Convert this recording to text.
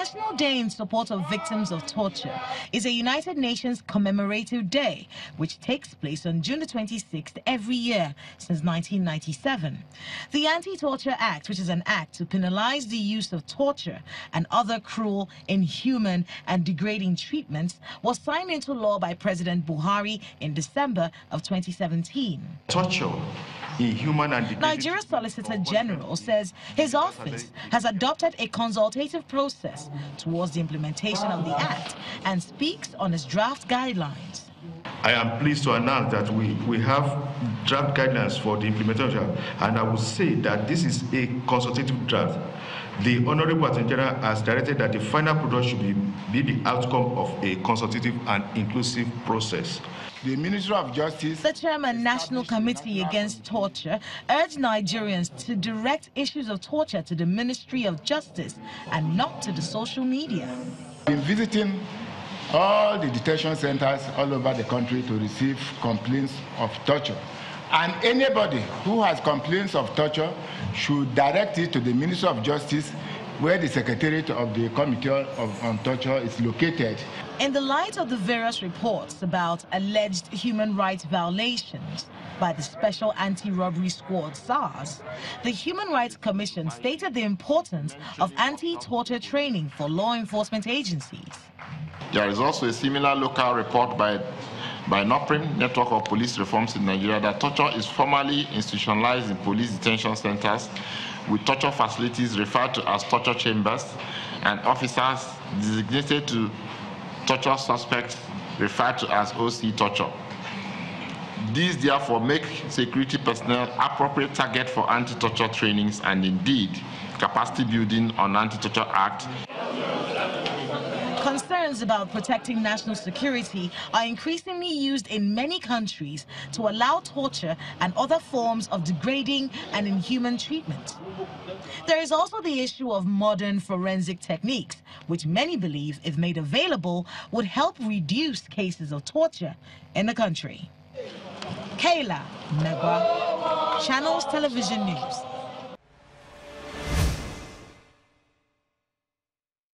National Day in Support of Victims of Torture is a United Nations commemorative day which takes place on June the 26th every year since 1997. The Anti-Torture Act, which is an act to penalize the use of torture and other cruel, inhuman and degrading treatments, was signed into law by President Buhari in December of 2017. Torture, inhuman and degrading. Nigeria's Solicitor General says his office has adopted a consultative process towards the implementation of the Act and speaks on its draft guidelines. I am pleased to announce that we have draft guidelines for the implementation, and I would say that this is a consultative draft. The Honorable Attorney General has directed that the final product should be the outcome of a consultative and inclusive process. The Ministry of Justice... The Chairman, National Committee Against Torture, urged Nigerians to direct issues of torture to the Ministry of Justice and not to the social media. I've been visiting all the detention centers all over the country to receive complaints of torture. And anybody who has complaints of torture should direct it to the Ministry of Justice, where the Secretariat of the Committee on Torture is located. In the light of the various reports about alleged human rights violations by the Special Anti-Robbery Squad, SARS, the Human Rights Commission stated the importance of anti-torture training for law enforcement agencies. There is also a similar local report by NOPRIM, Network of Police Reforms in Nigeria, that torture is formally institutionalized in police detention centers with torture facilities referred to as torture chambers and officers designated to torture suspects referred to as OC torture. These therefore make security personnel appropriate target for anti-torture trainings and indeed capacity building on Anti-Torture Act. Concerns about protecting national security are increasingly used in many countries to allow torture and other forms of degrading and inhuman treatment. There is also the issue of modern forensic techniques, which many believe, if made available, would help reduce cases of torture in the country. Kayla Negwa, Channels Television News.